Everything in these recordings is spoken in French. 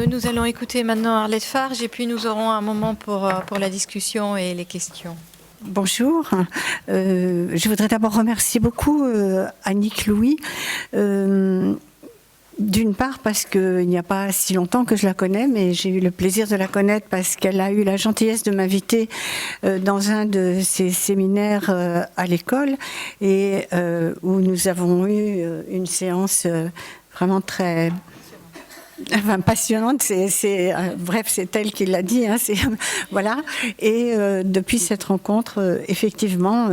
nous allons écouter maintenant Arlette Farge et puis nous aurons un moment pour la discussion et les questions. Bonjour. Je voudrais d'abord remercier beaucoup Annick Louis. D'une part parce qu'il n'y a pas si longtemps que je la connais, mais j'ai eu le plaisir de la connaître parce qu'elle a eu la gentillesse de m'inviter dans un de ses séminaires à l'école et où nous avons eu une séance vraiment très... Enfin, passionnante, bref, c'est elle qui l'a dit, hein, voilà. Et depuis cette rencontre, effectivement,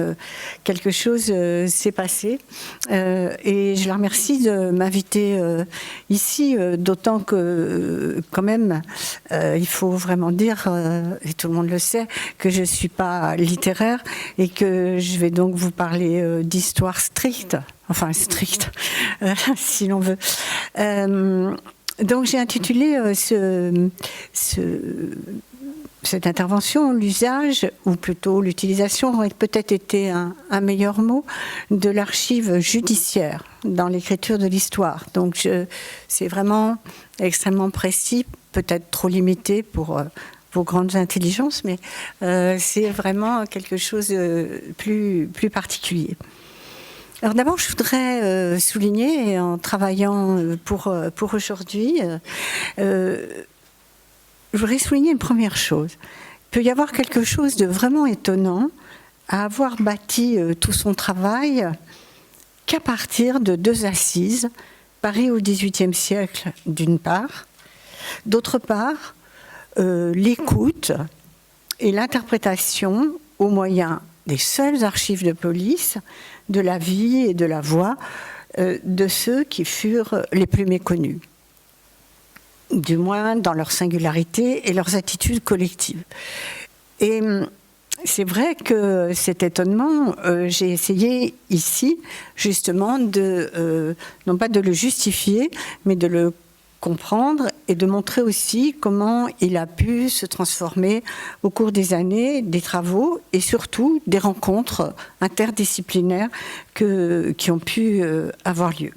quelque chose s'est passé. Et je la remercie de m'inviter ici, d'autant que, quand même, il faut vraiment dire, et tout le monde le sait, que je ne suis pas littéraire et que je vais donc vous parler d'histoire stricte, enfin stricte, si l'on veut. Donc j'ai intitulé cette intervention l'usage, ou plutôt l'utilisation aurait peut-être été un meilleur mot, de l'archive judiciaire dans l'écriture de l'histoire. Donc c'est vraiment extrêmement précis, peut-être trop limité pour vos grandes intelligences, mais c'est vraiment quelque chose de plus particulier. Alors d'abord, je voudrais souligner, en travaillant pour aujourd'hui, je voudrais souligner une première chose. Il peut y avoir quelque chose de vraiment étonnant à avoir bâti tout son travail qu'à partir de deux assises, Paris au XVIIIe siècle d'une part, d'autre part, l'écoute et l'interprétation au moyen des seules archives de police, de la vie et de la voix de ceux qui furent les plus méconnus, du moins dans leur singularité et leurs attitudes collectives. Et c'est vrai que cet étonnement, j'ai essayé ici justement non pas de le justifier, mais de le comprendre et de montrer aussi comment il a pu se transformer au cours des années, des travaux et surtout des rencontres interdisciplinaires qui ont pu avoir lieu.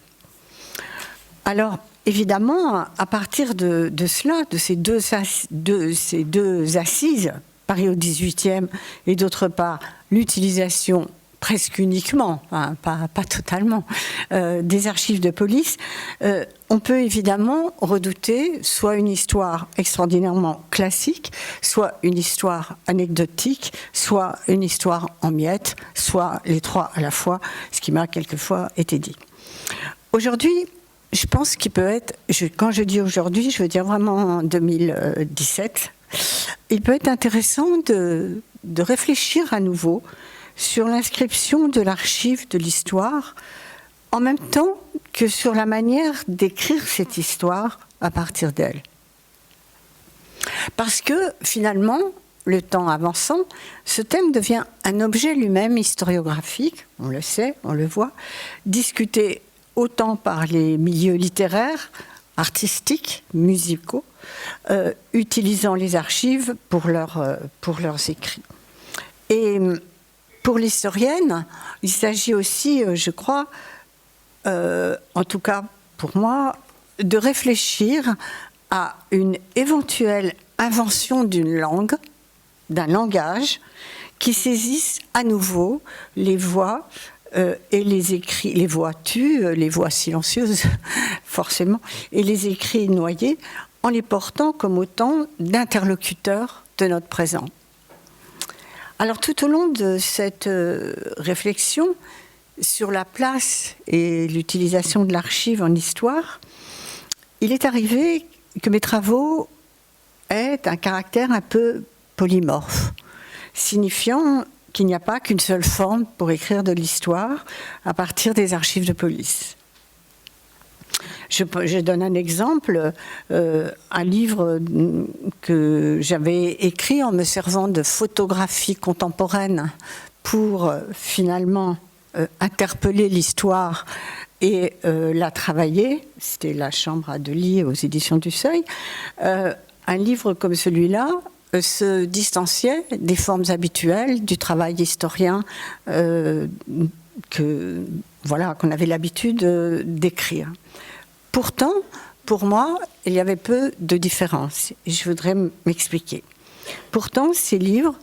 Alors, évidemment, à partir de cela, de ces deux assises, Paris au XVIIIe et d'autre part l'utilisation presque uniquement, hein, pas totalement, des archives de police, on peut évidemment redouter soit une histoire extraordinairement classique, soit une histoire anecdotique, soit une histoire en miettes, soit les trois à la fois, ce qui m'a quelquefois été dit. Aujourd'hui, je pense qu'il peut être, quand je dis aujourd'hui, je veux dire vraiment en 2017, il peut être intéressant de réfléchir à nouveau sur l'inscription de l'archive de l'histoire, en même temps que sur la manière d'écrire cette histoire à partir d'elle. Parce que, finalement, le temps avançant, ce thème devient un objet lui-même historiographique, on le sait, on le voit, discuté autant par les milieux littéraires, artistiques, musicaux, utilisant les archives pour leurs écrits. Et pour l'historienne, il s'agit aussi, je crois, en tout cas pour moi, de réfléchir à une éventuelle invention d'une langue, d'un langage, qui saisisse à nouveau les voix et les écrits, les voix tues, les voix silencieuses, forcément, et les écrits noyés, en les portant comme autant d'interlocuteurs de notre présent. Alors tout au long de cette réflexion sur la place et l'utilisation de l'archive en histoire, il est arrivé que mes travaux aient un caractère un peu polymorphe, signifiant qu'il n'y a pas qu'une seule forme pour écrire de l'histoire à partir des archives de police. Je donne un exemple, un livre que j'avais écrit en me servant de photographie contemporaine pour finalement interpeller l'histoire et la travailler. C'était La Chambre à Delhy aux éditions du Seuil. Un livre comme celui-là se distanciait des formes habituelles du travail historien qu'on avait l'habitude d'écrire. Pourtant, pour moi, il y avait peu de différence. Et je voudrais m'expliquer. Pourtant, ces livres,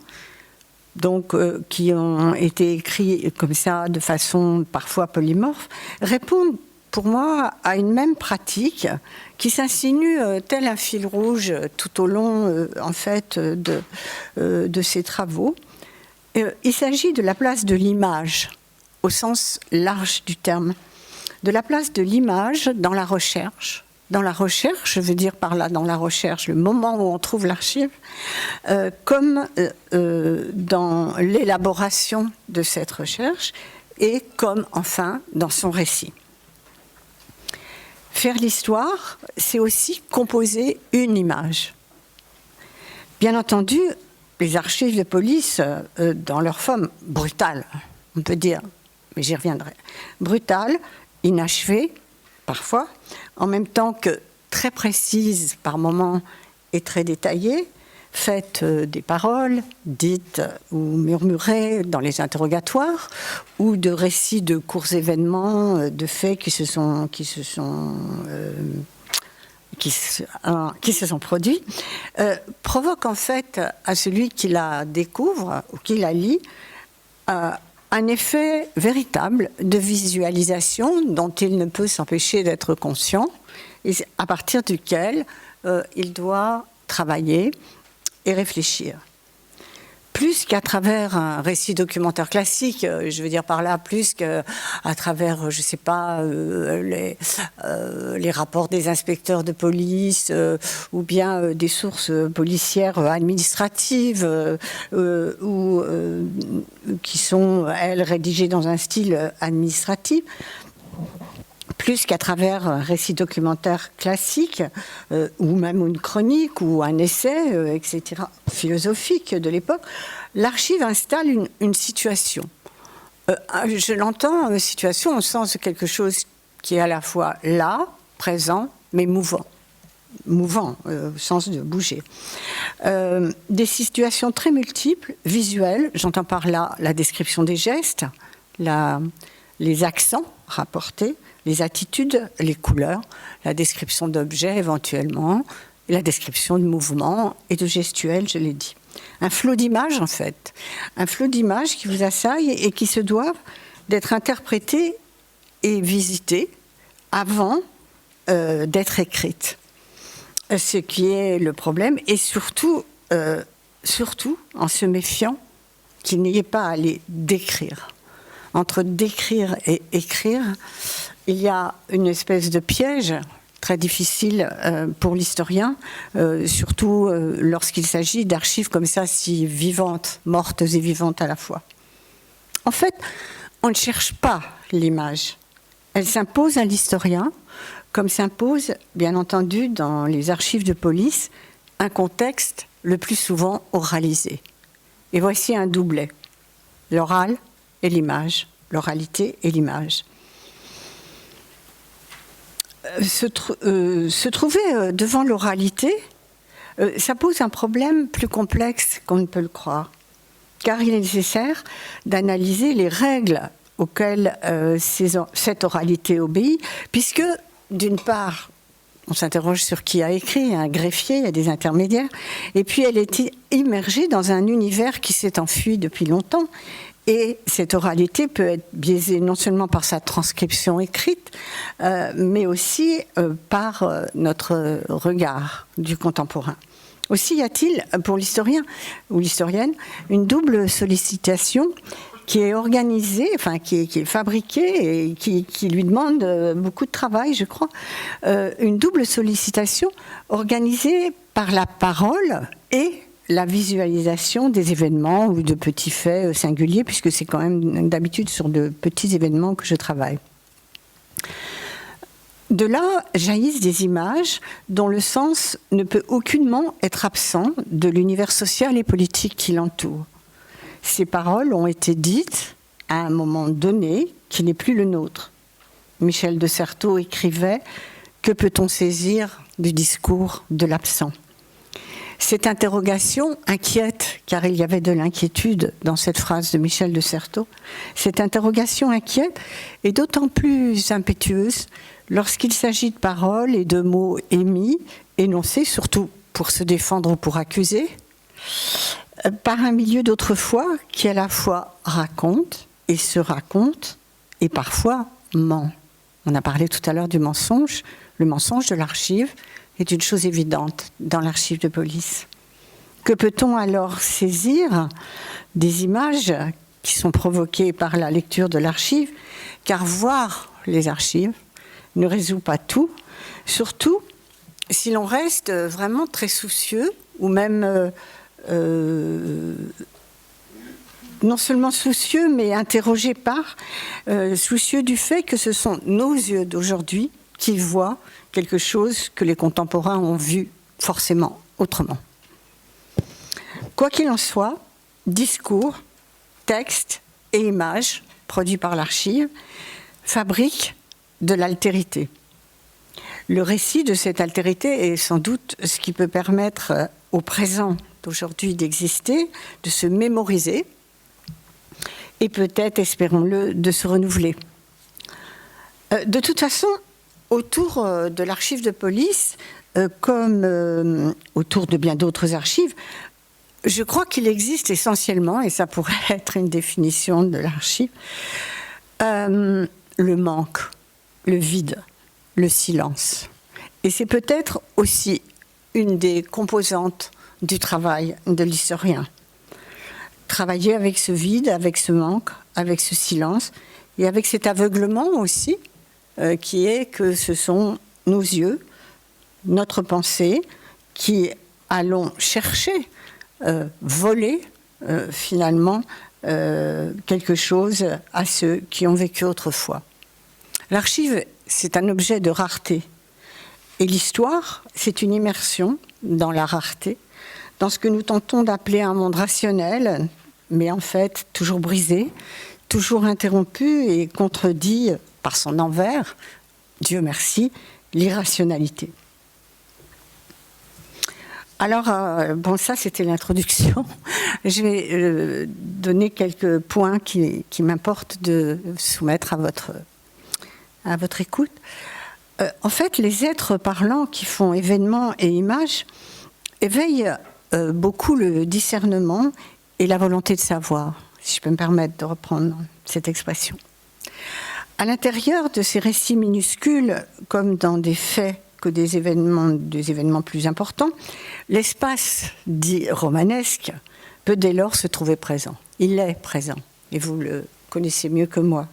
donc, qui ont été écrits comme ça, de façon parfois polymorphe, répondent pour moi à une même pratique qui s'insinue tel un fil rouge tout au long, en fait, de ces travaux. Il s'agit de la place de l'image, au sens large du terme, de la place de l'image dans la recherche. Dans la recherche, je veux dire par là, dans la recherche, le moment où on trouve l'archive, comme dans l'élaboration de cette recherche et comme, enfin, dans son récit. Faire l'histoire, c'est aussi composer une image. Bien entendu, les archives de police, dans leur forme brutale, on peut dire, mais j'y reviendrai, brutale, inachevée, parfois, en même temps que très précise par moments et très détaillée, faite des paroles dites ou murmurées dans les interrogatoires, ou de récits de courts événements, de faits qui se sont produits, provoque en fait à celui qui la découvre ou qui la lit un effet véritable de visualisation dont il ne peut s'empêcher d'être conscient, et à partir duquel il doit travailler et réfléchir. Plus qu'à travers un récit documentaire classique, je veux dire par là, plus qu'à travers, je ne sais pas, les rapports des inspecteurs de police ou bien des sources policières administratives ou qui sont, elles, rédigées dans un style administratif. Plus qu'à travers un récit documentaire classique, ou même une chronique, ou un essai, etc., philosophique de l'époque, l'archive installe une situation. Je l'entends, une situation au sens de quelque chose qui est à la fois là, présent, mais mouvant. Mouvant, au sens de bouger. Des situations très multiples, visuelles, j'entends par là la description des gestes, les accents rapportés, les attitudes, les couleurs, la description d'objets éventuellement, la description de mouvements et de gestuels, je l'ai dit. Un flot d'images en fait, un flot d'images qui vous assaillent et qui se doivent d'être interprétées et visitées avant d'être écrites. Ce qui est le problème, et surtout en se méfiant qu'il n'y ait pas à les décrire. Entre décrire et écrire, il y a une espèce de piège très difficile pour l'historien, surtout lorsqu'il s'agit d'archives comme ça, si vivantes, mortes et vivantes à la fois. En fait, on ne cherche pas l'image. Elle s'impose à l'historien, comme s'impose, bien entendu, dans les archives de police, un contexte le plus souvent oralisé. Et voici un doublet, l'oral et l'image, l'oralité et l'image. Se trouver devant l'oralité, ça pose un problème plus complexe qu'on ne peut le croire, car il est nécessaire d'analyser les règles auxquelles cette oralité obéit, puisque, d'une part, on s'interroge sur qui a écrit, il y a un greffier, il y a des intermédiaires, et puis elle est immergée dans un univers qui s'est enfui depuis longtemps. Et cette oralité peut être biaisée non seulement par sa transcription écrite, mais aussi par notre regard du contemporain. Aussi y a-t-il, pour l'historien ou l'historienne, une double sollicitation qui est organisée, enfin qui est fabriquée et qui lui demande beaucoup de travail, je crois. Une double sollicitation organisée par la parole et la visualisation des événements ou de petits faits singuliers, puisque c'est quand même d'habitude sur de petits événements que je travaille. De là jaillissent des images dont le sens ne peut aucunement être absent de l'univers social et politique qui l'entoure. Ces paroles ont été dites à un moment donné qui n'est plus le nôtre. Michel de Certeau écrivait « Que peut-on saisir du discours de l'absent ?» Cette interrogation inquiète, car il y avait de l'inquiétude dans cette phrase de Michel de Certeau, cette interrogation inquiète est d'autant plus impétueuse lorsqu'il s'agit de paroles et de mots émis, énoncés, surtout pour se défendre ou pour accuser, par un milieu d'autrefois qui à la fois raconte et se raconte et parfois ment. On a parlé tout à l'heure du mensonge. Le mensonge de l'archive est une chose évidente dans l'archive de police. Que peut-on alors saisir des images qui sont provoquées par la lecture de l'archive, car voir les archives ne résout pas tout, surtout si l'on reste vraiment très soucieux, ou même non seulement soucieux, mais interrogé par, soucieux du fait que ce sont nos yeux d'aujourd'hui qui voient quelque chose que les contemporains ont vu forcément autrement. Quoi qu'il en soit, discours, textes et images produits par l'archive fabriquent de l'altérité. Le récit de cette altérité est sans doute ce qui peut permettre au présent d'aujourd'hui d'exister, de se mémoriser et peut-être, espérons-le, de se renouveler. De toute façon, autour de l'archive de police, comme autour de bien d'autres archives, je crois qu'il existe essentiellement, et ça pourrait être une définition de l'archive, le manque, le vide, le silence. Et c'est peut-être aussi une des composantes du travail de l'historien. Travailler avec ce vide, avec ce manque, avec ce silence, et avec cet aveuglement aussi, qui est que ce sont nos yeux, notre pensée, qui allons chercher, voler finalement quelque chose à ceux qui ont vécu autrefois. L'archive, c'est un objet de rareté. Et l'histoire, c'est une immersion dans la rareté, dans ce que nous tentons d'appeler un monde rationnel, mais en fait toujours brisé, toujours interrompu et contredit par son envers, Dieu merci, l'irrationalité. Alors, bon, ça c'était l'introduction. Je vais donner quelques points qui m'importe de soumettre à votre écoute. En fait, les êtres parlants qui font événements et images éveillent beaucoup le discernement et la volonté de savoir, si je peux me permettre de reprendre cette expression. À l'intérieur de ces récits minuscules, comme dans des faits que des événements plus importants, l'espace dit romanesque peut dès lors se trouver présent. Il est présent, et vous le connaissez mieux que moi.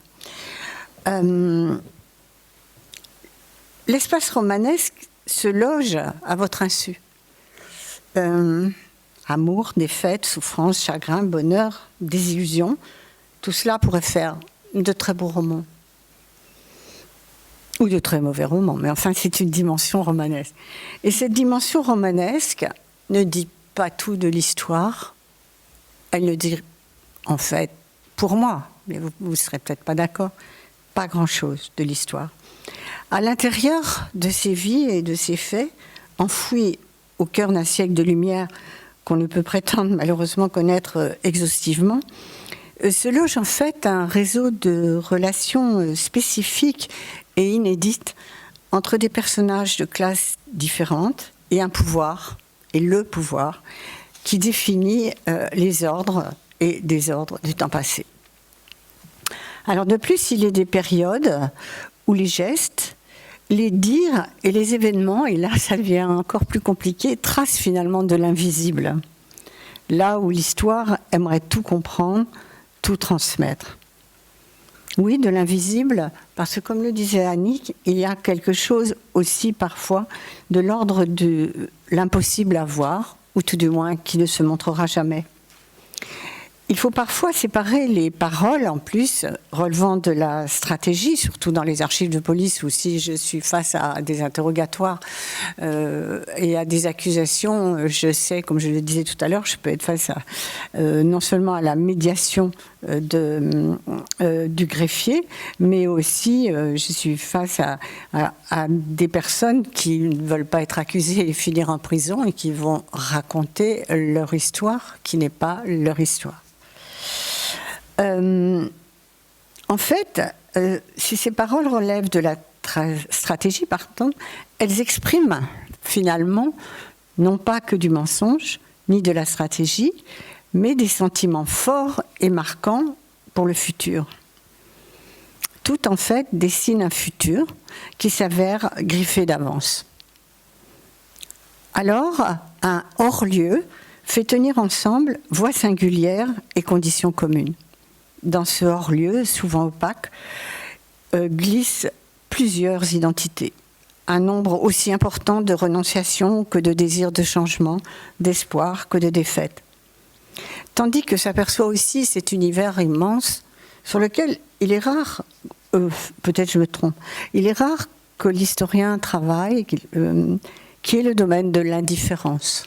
L'espace romanesque se loge à votre insu. Amour, défaite, souffrance, chagrin, bonheur, désillusion, tout cela pourrait faire de très beaux romans. Ou de très mauvais romans, mais enfin c'est une dimension romanesque. Et cette dimension romanesque ne dit pas tout de l'histoire, elle ne dit en fait, pour moi, mais vous ne serez peut-être pas d'accord, pas grand-chose de l'histoire. À l'intérieur de ces vies et de ces faits, enfouis au cœur d'un siècle de lumière qu'on ne peut prétendre malheureusement connaître exhaustivement, se loge en fait un réseau de relations spécifiques et inédites entre des personnages de classes différentes et un pouvoir, et le pouvoir, qui définit les ordres et désordres du temps passé. Alors de plus, il y a des périodes où les gestes, les dires et les événements, et là ça devient encore plus compliqué, tracent finalement de l'invisible. Là où l'histoire aimerait tout comprendre, tout transmettre. Oui, de l'invisible, parce que comme le disait Annick, il y a quelque chose aussi parfois de l'ordre de l'impossible à voir, ou tout du moins qui ne se montrera jamais. Il faut parfois séparer les paroles, en plus, relevant de la stratégie, surtout dans les archives de police, où si je suis face à des interrogatoires et à des accusations, je sais, comme je le disais tout à l'heure, je peux être face à non seulement à la médiation du greffier, mais aussi je suis face à des personnes qui ne veulent pas être accusées et finir en prison et qui vont raconter leur histoire, qui n'est pas leur histoire. En fait, si ces paroles relèvent de la stratégies, elles expriment finalement non pas que du mensonge, ni de la stratégie, mais des sentiments forts et marquants pour le futur. Tout en fait dessine un futur qui s'avère griffé d'avance. Alors, un hors-lieu fait tenir ensemble voies singulières et conditions communes. Dans ce hors-lieu, souvent opaque, glissent plusieurs identités. Un nombre aussi important de renonciations que de désirs de changement, d'espoir que de défaite. Tandis que s'aperçoit aussi cet univers immense sur lequel il est rare, peut-être je me trompe, il est rare que l'historien travaille, qui est le domaine de l'indifférence.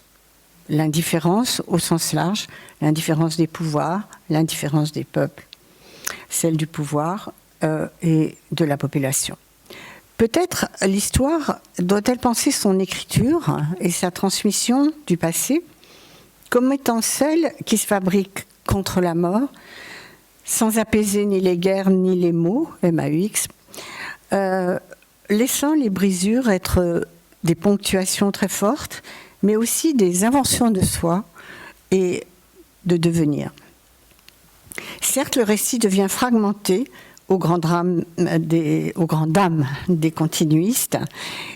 L'indifférence au sens large, l'indifférence des pouvoirs, l'indifférence des peuples, celle du pouvoir et de la population. Peut-être l'histoire doit-elle penser son écriture et sa transmission du passé comme étant celle qui se fabrique contre la mort, sans apaiser ni les guerres ni les maux, MAUX, laissant les brisures être des ponctuations très fortes, mais aussi des inventions de soi et de devenir. Certes, le récit devient fragmenté aux grandes dames des continuistes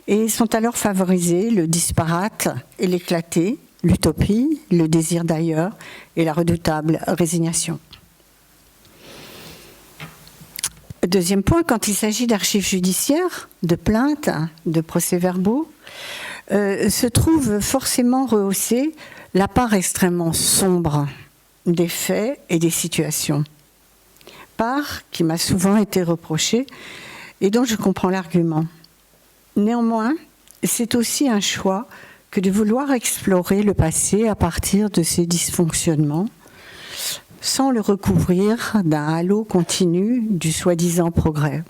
et sont alors favorisés le disparate et l'éclaté, l'utopie, le désir d'ailleurs et la redoutable résignation. Deuxième point, quand il s'agit d'archives judiciaires, de plaintes, de procès-verbaux, se trouve forcément rehaussée la part extrêmement sombre des faits et des situations. Part qui m'a souvent été reprochée et dont je comprends l'argument. Néanmoins, c'est aussi un choix que de vouloir explorer le passé à partir de ses dysfonctionnements, sans le recouvrir d'un halo continu du soi-disant progrès.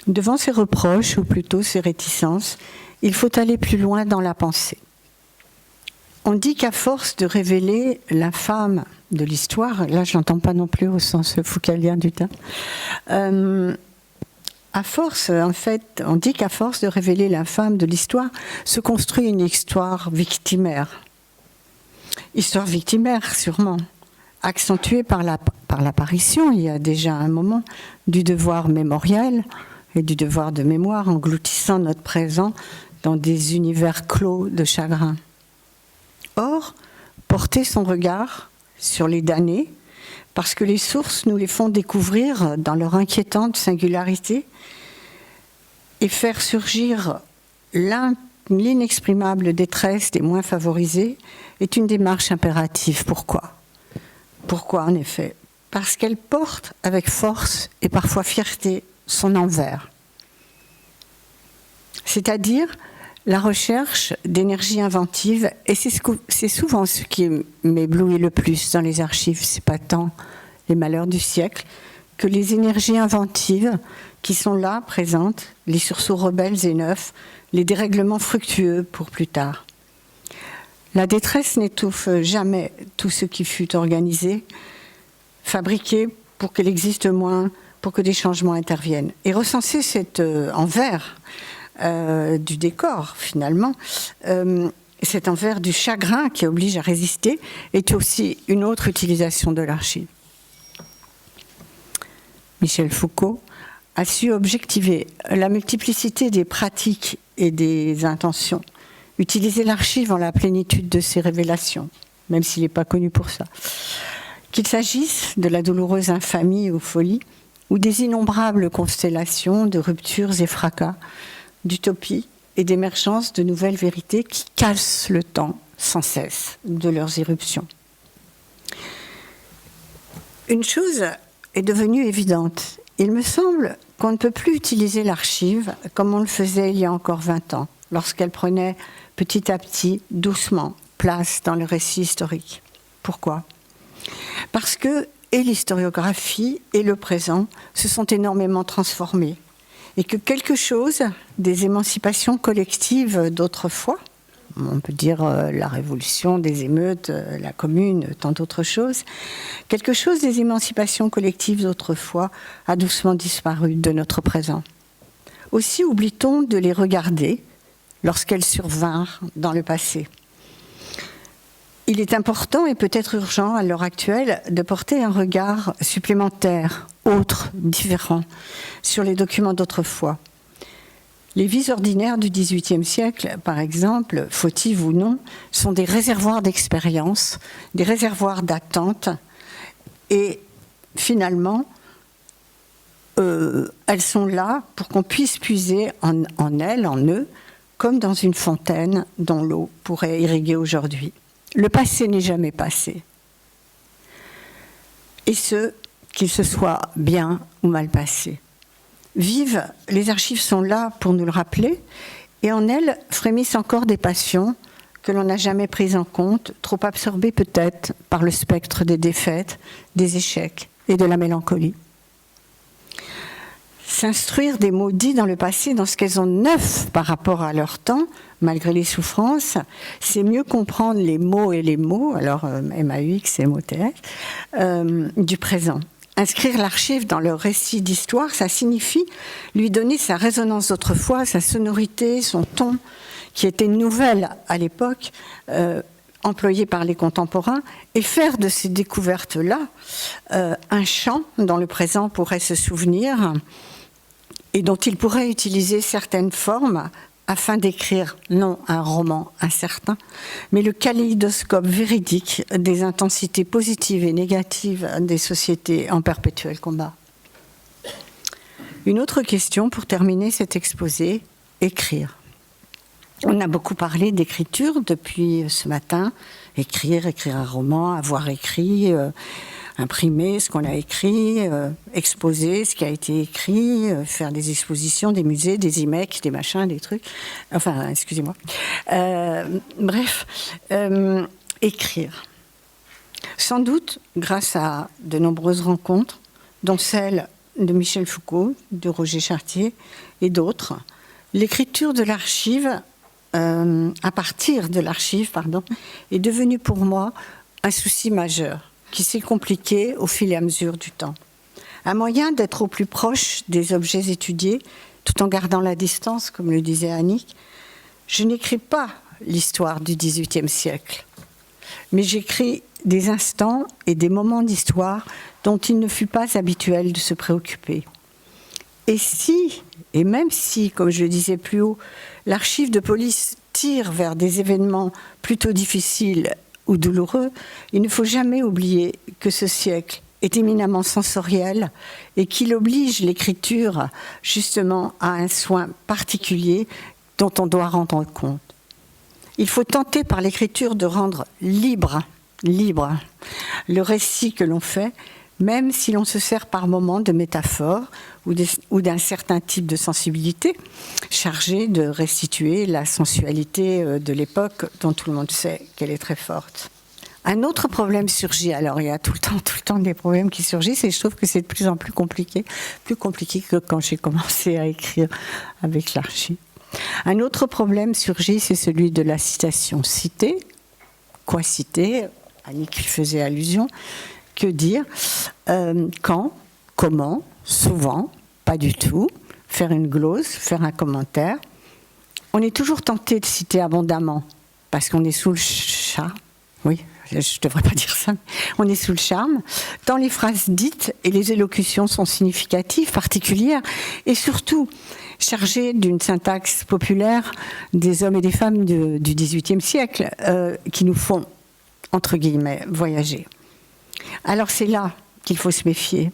Devant ces reproches, ou plutôt ces réticences, il faut aller plus loin dans la pensée. On dit qu'à force de révéler l'infâme de l'histoire, là je n'entends pas non plus au sens foucaldien du terme, à force, en fait, on dit qu'à force de révéler l'infâme de l'histoire, se construit une histoire victimaire. Histoire victimaire, sûrement, accentuée par l'apparition, il y a déjà un moment, du devoir mémoriel et du devoir de mémoire, engloutissant notre présent dans des univers clos de chagrin. Or, porter son regard sur les damnés, parce que les sources nous les font découvrir dans leur inquiétante singularité, et faire surgir l'inexprimable détresse des moins favorisés, est une démarche impérative. Pourquoi ? Pourquoi, en effet ? Parce qu'elle porte avec force et parfois fierté son envers. C'est-à-dire la recherche d'énergie inventive, et c'est souvent ce qui m'éblouit le plus dans les archives, c'est pas tant les malheurs du siècle, que les énergies inventives qui sont là, présentes, les sursauts rebelles et neufs, les dérèglements fructueux pour plus tard. La détresse n'étouffe jamais tout ce qui fut organisé, fabriqué pour qu'il existe moins, pour que des changements interviennent. Et recenser cet envers du décor, finalement, cet envers du chagrin qui oblige à résister, est aussi une autre utilisation de l'archive. Michel Foucault a su objectiver la multiplicité des pratiques et des intentions, utiliser l'archive en la plénitude de ses révélations, même s'il n'est pas connu pour ça. Qu'il s'agisse de la douloureuse infamie ou folie, ou des innombrables constellations de ruptures et fracas, d'utopie et d'émergence de nouvelles vérités qui cassent le temps sans cesse de leurs irruptions. Une chose est devenue évidente. Il me semble qu'on ne peut plus utiliser l'archive comme on le faisait il y a encore 20 ans, lorsqu'elle prenait petit à petit, doucement, place dans le récit historique. Pourquoi ? Parce que et l'historiographie et le présent se sont énormément transformés, et que quelque chose des émancipations collectives d'autrefois, on peut dire la révolution, des émeutes, la commune, tant d'autres choses, quelque chose des émancipations collectives d'autrefois a doucement disparu de notre présent. Aussi oublie-t-on de les regarder lorsqu'elles survinrent dans le passé. Il est important et peut-être urgent à l'heure actuelle de porter un regard supplémentaire, autre, différent, sur les documents d'autrefois. Les vies ordinaires du XVIIIe siècle, par exemple, fautives ou non, sont des réservoirs d'expérience, des réservoirs d'attente, et finalement, elles sont là pour qu'on puisse puiser en elles, en eux, comme dans une fontaine dont l'eau pourrait irriguer aujourd'hui. Le passé n'est jamais passé. Et ce, qu'il se soit bien ou mal passé. Vives, les archives sont là pour nous le rappeler, et en elles frémissent encore des passions que l'on n'a jamais prises en compte, trop absorbées peut-être par le spectre des défaites, des échecs et de la mélancolie. S'instruire des mots dits dans le passé, dans ce qu'elles ont neuf par rapport à leur temps, malgré les souffrances, c'est mieux comprendre les mots et les mots, alors MAUX et MOTS, du présent. Inscrire l'archive dans le récit d'histoire, ça signifie lui donner sa résonance d'autrefois, sa sonorité, son ton, qui était nouvelle à l'époque, employée par les contemporains, et faire de ces découvertes-là un champ dont le présent pourrait se souvenir et dont il pourrait utiliser certaines formes afin d'écrire non un roman incertain, mais le kaléidoscope véridique des intensités positives et négatives des sociétés en perpétuel combat. Une autre question pour terminer cet exposé, écrire. On a beaucoup parlé d'écriture depuis ce matin, écrire un roman, avoir écrit, imprimer ce qu'on a écrit, exposer ce qui a été écrit, faire des expositions, des musées, des IMEC, des machins, des trucs. Enfin, excusez-moi. Écrire. Sans doute, grâce à de nombreuses rencontres, dont celle de Michel Foucault, de Roger Chartier et d'autres, l'écriture de l'archive, à partir de l'archive, est devenue pour moi un souci majeur, qui s'est compliqué au fil et à mesure du temps. Un moyen d'être au plus proche des objets étudiés, tout en gardant la distance, comme le disait Annick. Je n'écris pas l'histoire du XVIIIe siècle, mais j'écris des instants et des moments d'histoire dont il ne fut pas habituel de se préoccuper. Et même si, comme je le disais plus haut, l'archive de police tire vers des événements plutôt difficiles ou douloureux, il ne faut jamais oublier que ce siècle est éminemment sensoriel et qu'il oblige l'écriture justement à un soin particulier dont on doit rendre compte. Il faut tenter par l'écriture de rendre libre le récit que l'on fait, même si l'on se sert par moments de métaphores ou d'un certain type de sensibilité, chargée de restituer la sensualité de l'époque dont tout le monde sait qu'elle est très forte. Un autre problème surgit, alors il y a tout le temps des problèmes qui surgissent, et je trouve que c'est de plus en plus compliqué que quand j'ai commencé à écrire avec l'archive. Un autre problème surgit, c'est celui de la citation. Citer, quoi citer? Annick faisait allusion. Que dire? Quand? Comment? Souvent? Pas du tout. Faire une glose? Faire un commentaire? On est toujours tenté de citer abondamment parce qu'on est sous le charme. Oui, je ne devrais pas dire ça. Mais on est sous le charme. Tant les phrases dites et les élocutions sont significatives, particulières et surtout chargées d'une syntaxe populaire des hommes et des femmes du XVIIIe siècle qui nous font, entre guillemets, voyager. Alors c'est là qu'il faut se méfier.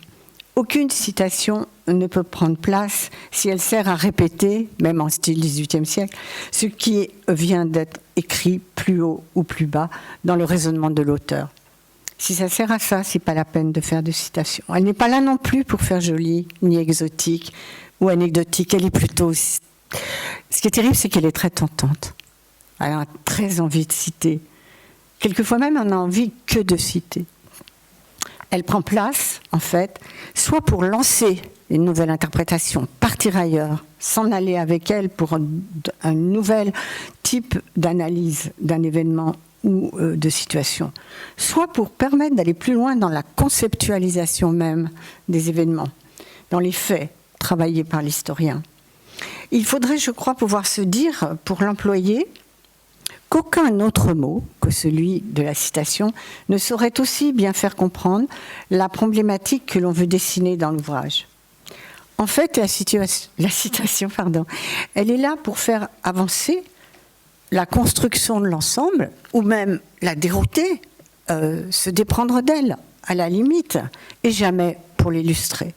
Aucune citation ne peut prendre place si elle sert à répéter, même en style XVIIIe siècle, ce qui vient d'être écrit plus haut ou plus bas dans le raisonnement de l'auteur. Si ça sert à ça, c'est pas la peine de faire de citation. Elle n'est pas là non plus pour faire jolie, ni exotique ou anecdotique. Elle est plutôt... Ce qui est terrible, c'est qu'elle est très tentante. Elle a très envie de citer. Quelquefois même, on n'a envie que de citer. Elle prend place, en fait, soit pour lancer une nouvelle interprétation, partir ailleurs, s'en aller avec elle pour un nouvel type d'analyse d'un événement ou de situation, soit pour permettre d'aller plus loin dans la conceptualisation même des événements, dans les faits travaillés par l'historien. Il faudrait, je crois, pouvoir se dire, pour l'employer, qu'aucun autre mot que celui de la citation ne saurait aussi bien faire comprendre la problématique que l'on veut dessiner dans l'ouvrage. En fait, la citation, elle est là pour faire avancer la construction de l'ensemble, ou même la dérouter, se déprendre d'elle, à la limite, et jamais pour l'illustrer.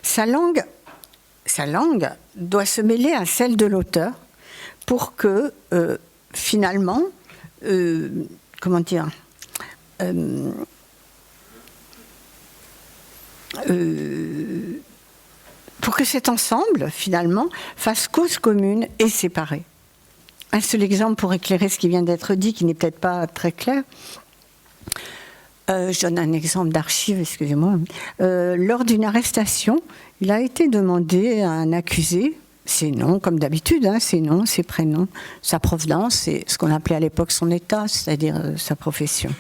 Sa langue doit se mêler à celle de l'auteur pour que, finalement, pour que cet ensemble, finalement, fasse cause commune et séparée. Un seul exemple pour éclairer ce qui vient d'être dit, qui n'est peut-être pas très clair. Je donne un exemple d'archive, excusez-moi. Lors d'une arrestation, il a été demandé à un accusé ses noms, comme d'habitude, ses noms, ses prénoms, sa provenance et ce qu'on appelait à l'époque son état, c'est-à-dire sa profession.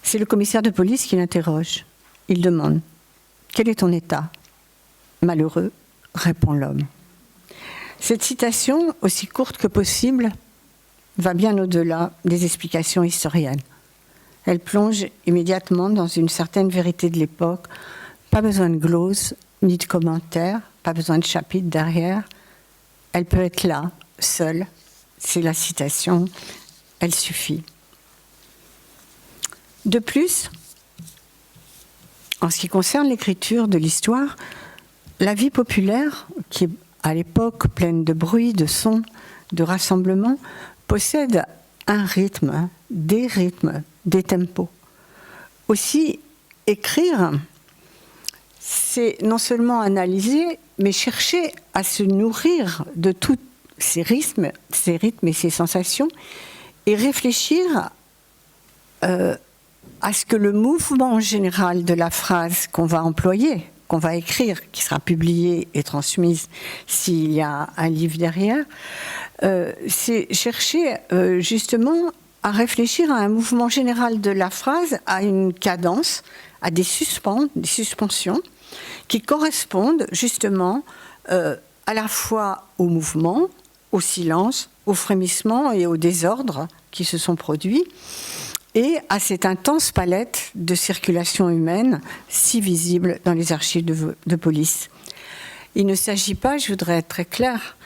C'est le commissaire de police qui l'interroge. Il demande « Quel est ton état ?» « Malheureux », répond l'homme. Cette citation, aussi courte que possible, va bien au-delà des explications historiennes. Elle plonge immédiatement dans une certaine vérité de l'époque. Pas besoin de glose, ni de commentaires, pas besoin de chapitre derrière. Elle peut être là, seule. C'est la citation, elle suffit. De plus, en ce qui concerne l'écriture de l'histoire, la vie populaire, qui est à l'époque pleine de bruit, de sons, de rassemblements, possède un rythme, des tempos. Aussi, écrire, c'est non seulement analyser, mais chercher à se nourrir de tous ces rythmes et ces sensations, et réfléchir à ce que le mouvement général de la phrase qu'on va employer, qu'on va écrire, qui sera publiée et transmise s'il y a un livre derrière, c'est chercher justement à réfléchir à un mouvement général de la phrase, à une cadence, à des suspensions qui correspondent justement à la fois au mouvement, au silence, au frémissement et au désordre qui se sont produits, et à cette intense palette de circulation humaine si visible dans les archives de police. Il ne s'agit pas, je voudrais être très claire,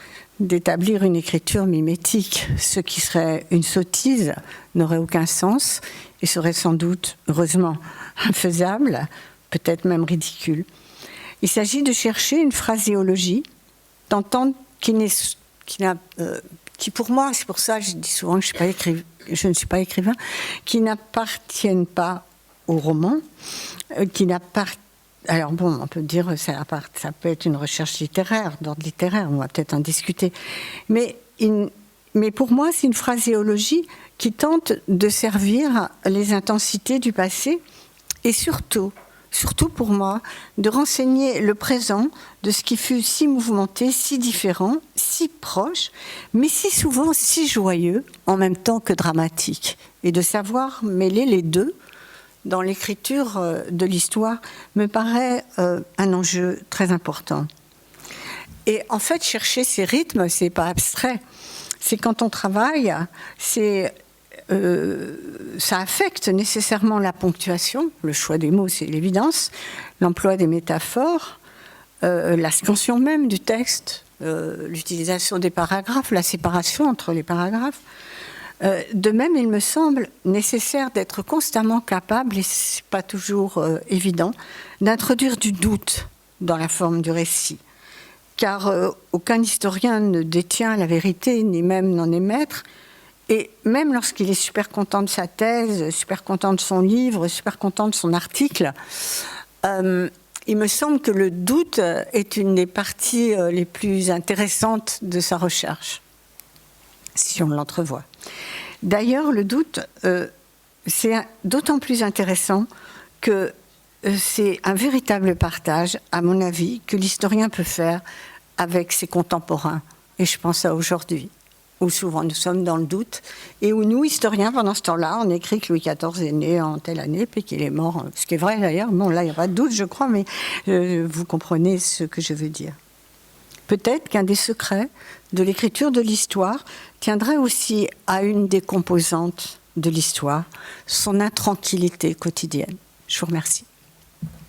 d'établir une écriture mimétique. Ce qui serait une sottise n'aurait aucun sens et serait sans doute, heureusement, infaisable, peut-être même ridicule. Il s'agit de chercher une phraséologie, d'entendre qui pour moi, c'est pour ça que je dis souvent que je ne suis pas écrivain, qui n'appartiennent pas au roman, alors bon, on peut dire ça peut être une recherche littéraire, d'ordre littéraire, on va peut-être en discuter, mais pour moi, c'est une phraséologie qui tente de servir les intensités du passé et surtout pour moi, de renseigner le présent de ce qui fut si mouvementé, si différent, si proche, mais si souvent si joyeux, en même temps que dramatique. Et de savoir mêler les deux dans l'écriture de l'histoire me paraît un enjeu très important. Et en fait, chercher ces rythmes, c'est pas abstrait. C'est quand on travaille, ça affecte nécessairement la ponctuation, le choix des mots, c'est l'évidence, l'emploi des métaphores, la scansion même du texte, l'utilisation des paragraphes, la séparation entre les paragraphes. De même, il me semble nécessaire d'être constamment capable, et ce n'est pas toujours évident, d'introduire du doute dans la forme du récit. Car aucun historien ne détient la vérité, ni même n'en est maître. Et même lorsqu'il est super content de sa thèse, super content de son livre, super content de son article, il me semble que le doute est une des parties les plus intéressantes de sa recherche, si on l'entrevoit. D'ailleurs, le doute, c'est d'autant plus intéressant que c'est un véritable partage, à mon avis, que l'historien peut faire avec ses contemporains. Et je pense à aujourd'hui, où souvent nous sommes dans le doute, et où nous, historiens, pendant ce temps-là, on écrit que Louis XIV est né en telle année, puis qu'il est mort, ce qui est vrai d'ailleurs, bon là il n'y a pas de doute je crois, mais vous comprenez ce que je veux dire. peut-être qu'un des secrets de l'écriture de l'histoire tiendrait aussi à une des composantes de l'histoire, son intranquillité quotidienne. Je vous remercie.